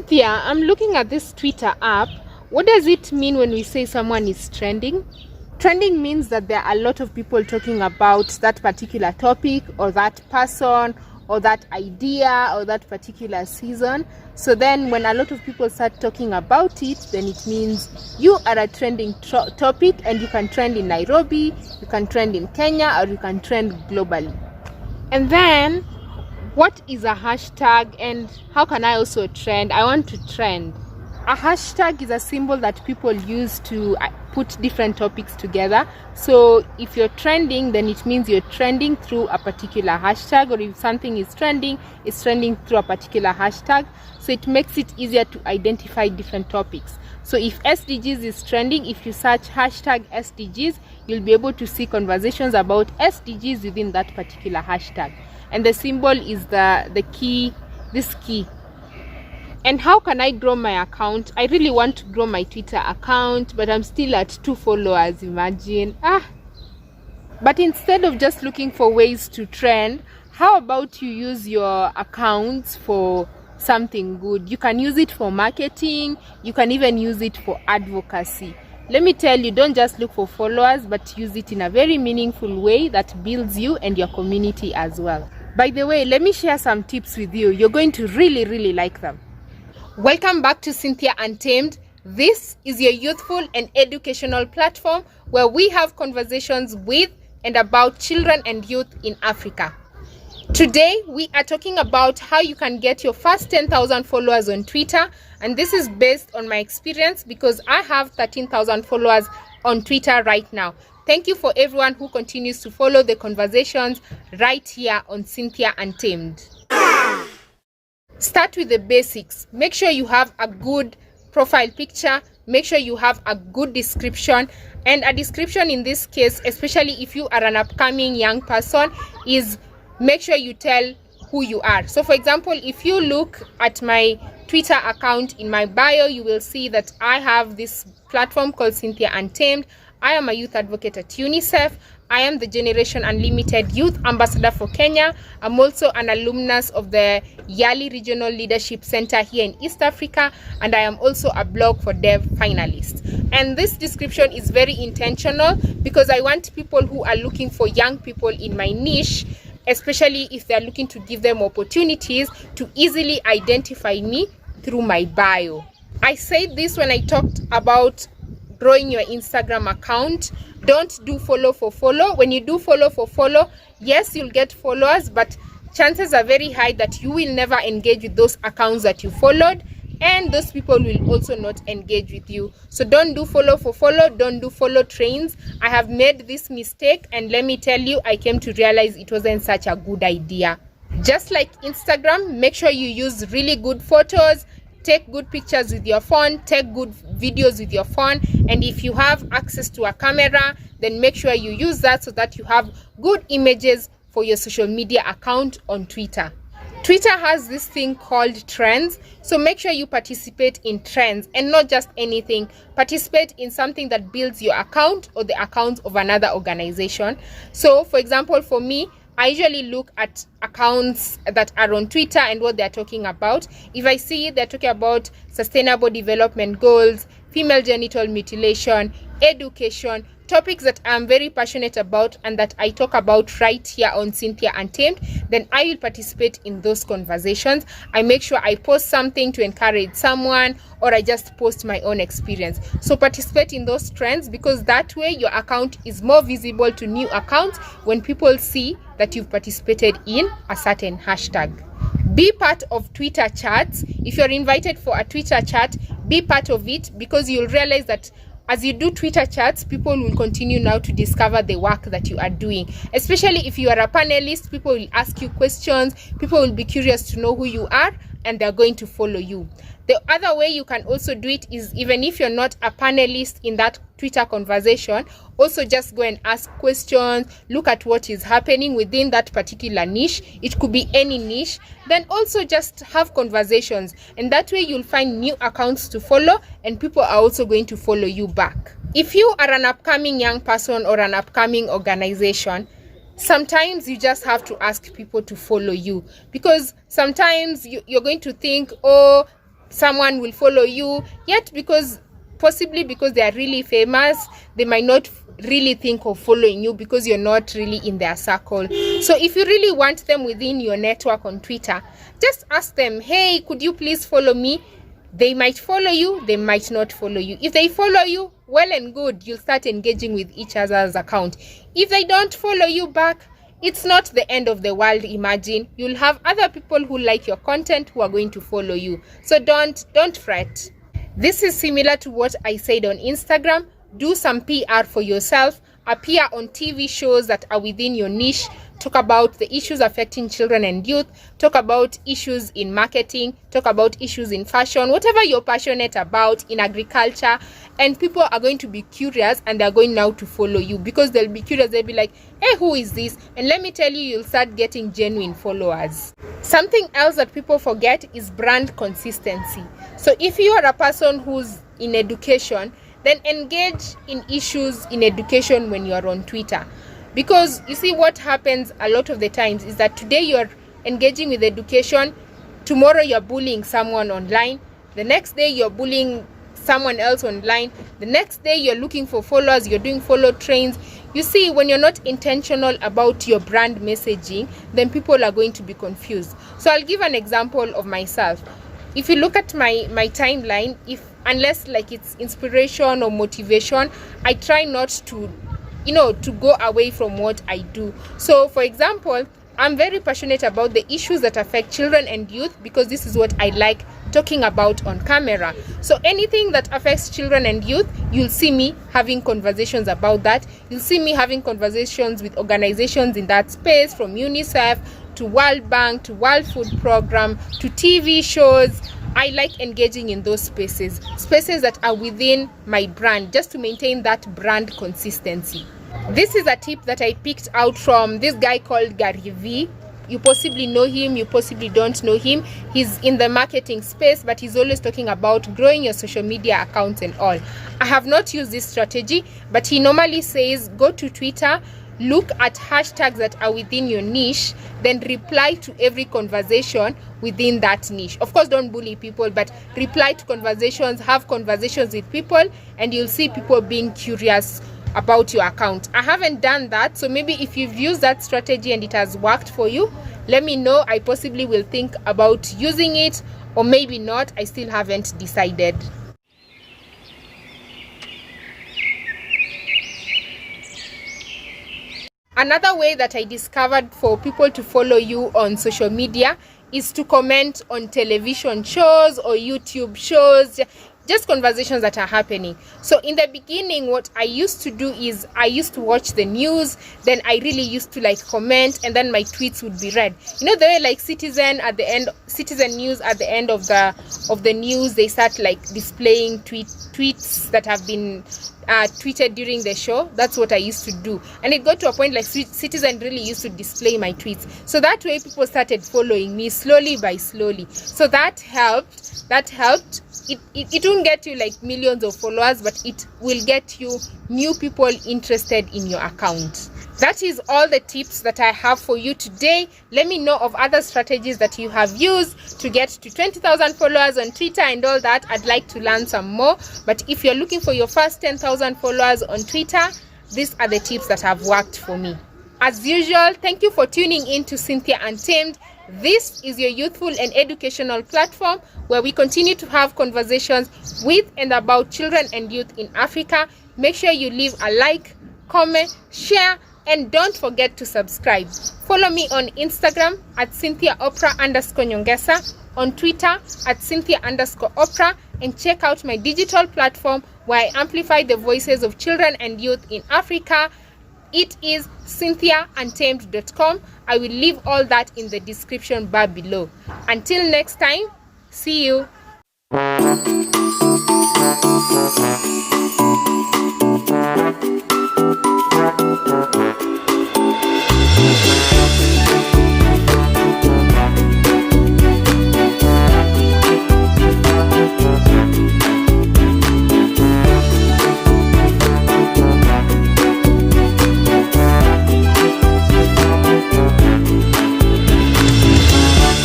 Cynthia, I'm looking at this Twitter app. What does it mean when we say someone is trending? Trending means that there are a lot of people talking about that particular topic or that person or that idea or that particular season. So then when a lot of people start talking about it, then it means you are a trending topic, and you can trend in Nairobi, you can trend in Kenya, or you can trend globally. And then what is a hashtag, and how can I also trend? I want to trend. A hashtag is a symbol that people use to put different topics together. So if you're trending, then it means you're trending through a particular hashtag, or if something is trending, it's trending through a particular hashtag. So it makes it easier to identify different topics. So if SDGs is trending, if you search hashtag SDGs, you'll be able to see conversations about SDGs within that particular hashtag. And the symbol is the key, this key. And how can I grow my account? I really want to grow my Twitter account, but I'm still at 2 followers, imagine. But instead of just looking for ways to trend, how about you use your accounts for something good? You can use it for marketing, you can even use it for advocacy. Let me tell you, don't just look for followers, but use it in a very meaningful way that builds you and your community as well. By the way, let me share some tips with you. You're going to really like them. Welcome back to Cynthia Untamed. This is your youthful and educational platform where we have conversations with and about children and youth in Africa. Today, we are talking about how you can get your first 10,000 followers on Twitter. And this is based on my experience because I have 13,000 followers on Twitter right now. Thank you for everyone who continues to follow the conversations right here on Cynthia Untamed. Start with the basics. Make sure you have a good profile picture. Make sure you have a good description. And a description in this case, especially if you are an upcoming young person, is make sure you tell who you are. So for example, if you look at my Twitter account, in my bio, you will see that I have this platform called Cynthia Untamed. I am a youth advocate at UNICEF. I am the Generation Unlimited Youth Ambassador for Kenya. I'm also an alumnus of the Yali Regional Leadership Center here in East Africa, and I am also a Blog for Dev finalist. And this description is very intentional because I want people who are looking for young people in my niche, especially if they're looking to give them opportunities, to easily identify me through my bio. I said this when I talked about growing your Instagram account. Don't do follow for follow. When you do follow for follow, yes, you'll get followers, but chances are very high that you will never engage with those accounts that you followed, and those people will also not engage with you. So don't do follow for follow. Don't do follow trains. I have made this mistake, and let me tell you, I came to realize it wasn't such a good idea. Just like Instagram, make sure you use really good photos. Take good pictures with your phone, take good videos with your phone, and if you have access to a camera, then make sure you use that so that you have good images for your social media account on Twitter. Twitter has this thing called trends, so make sure you participate in trends and not just anything. Participate in something that builds your account or the account of another organization. So for example, for me, I usually look at accounts that are on Twitter and what they're talking about. If I see they're talking about sustainable development goals, female genital mutilation, education, topics that I'm very passionate about and that I talk about right here on Cynthia Untamed, then I will participate in those conversations. I make sure I post something to encourage someone, or I just post my own experience. So participate in those trends, because that way your account is more visible to new accounts when people see that you've participated in a certain hashtag. Be part of Twitter chats. If you're invited for a Twitter chat, be part of it, because you'll realize that as you do Twitter chats, people will continue now to discover the work that you are doing. Especially if you are a panelist, people will ask you questions, people will be curious to know who you are, and they're going to follow you. The other way you can also do it is, even if you're not a panelist in that Twitter conversation, also just go and ask questions, look at what is happening within that particular niche. It could be any niche. Then also just have conversations, and that way you'll find new accounts to follow, and people are also going to follow you back. If you are an upcoming young person or an upcoming organization, sometimes you just have to ask people to follow you, because sometimes you're going to think, oh, someone will follow you, yet possibly because they are really famous, they might not really think of following you because you're not really in their circle. So if you really want them within your network on Twitter, just ask them, hey, could you please follow me? They might follow you, they might not follow you. If they follow you, well and good, you'll start engaging with each other's account. If they don't follow you back, it's not the end of the world. Imagine you'll have other people who like your content who are going to follow you. So don't fret. This is similar to what I said on Instagram. Do some PR for yourself. Appear on TV shows that are within your niche. Talk about the issues affecting children and youth. Talk about issues in marketing. Talk about issues in fashion. Whatever you're passionate about, in agriculture. And people are going to be curious, and they're going now to follow you because they'll be curious. They'll be like, hey, who is this? And let me tell you, you'll start getting genuine followers. Something else that people forget is brand consistency. So if you are a person who's in education, then engage in issues in education when you are on Twitter. Because you see, what happens a lot of the times is that today you're engaging with education, tomorrow you're bullying someone online, the next day you're bullying someone else online, the next day you're looking for followers, you're doing follow trains. You see, when you're not intentional about your brand messaging, then people are going to be confused. So I'll give an example of myself. If you look at my timeline, unless like it's inspiration or motivation, I try not to go away from what I do. So for example, I'm very passionate about the issues that affect children and youth because this is what I like talking about on camera. So anything that affects children and youth, you'll see me having conversations about that. You'll see me having conversations with organizations in that space, from UNICEF to World Bank to World Food Program to TV shows. I like engaging in those spaces that are within my brand, just to maintain that brand consistency. This is a tip that I picked out from this guy called Gary V. You possibly know him, you possibly don't know him. He's in the marketing space, but he's always talking about growing your social media accounts and all. I have not used this strategy, but he normally says go to Twitter, look at hashtags that are within your niche, then reply to every conversation within that niche. Of course, don't bully people, but reply to conversations, have conversations with people, and you'll see people being curious about your account. I haven't done that, so maybe if you've used that strategy and it has worked for you, let me know. I possibly will think about using it, or maybe not. I still haven't decided. Another way that I discovered for people to follow you on social media is to comment on television shows or YouTube shows, just conversations that are happening. So in the beginning, what I used to do is I used to watch the news, then I really used to like comment, and then my tweets would be read. You know, the way like Citizen News at the end of the news, they start like displaying tweets that have been tweeted during the show. That's what I used to do, and it got to a point like Citizen really used to display my tweets. So that way people started following me slowly by slowly. So that helped. It won't get you like millions of followers, but it will get you new people interested in your account. That is all the tips that I have for you today. Let me know of other strategies that you have used to get to 20,000 followers on Twitter and all that. I'd like to learn some more. But if you're looking for your first 10,000 followers on Twitter, these are the tips that have worked for me. As usual, thank you for tuning in to Cynthia Untamed. This is your youthful and educational platform where we continue to have conversations with and about children and youth in Africa. Make sure you leave a like, comment, share, and don't forget to subscribe. Follow me on Instagram at CynthiaOprah_Nyongesa, on Twitter at Cynthia_Oprah, and check out my digital platform where I amplify the voices of children and youth in Africa. It is CynthiaUntamed.com. I will leave all that in the description bar below. Until next time, see you.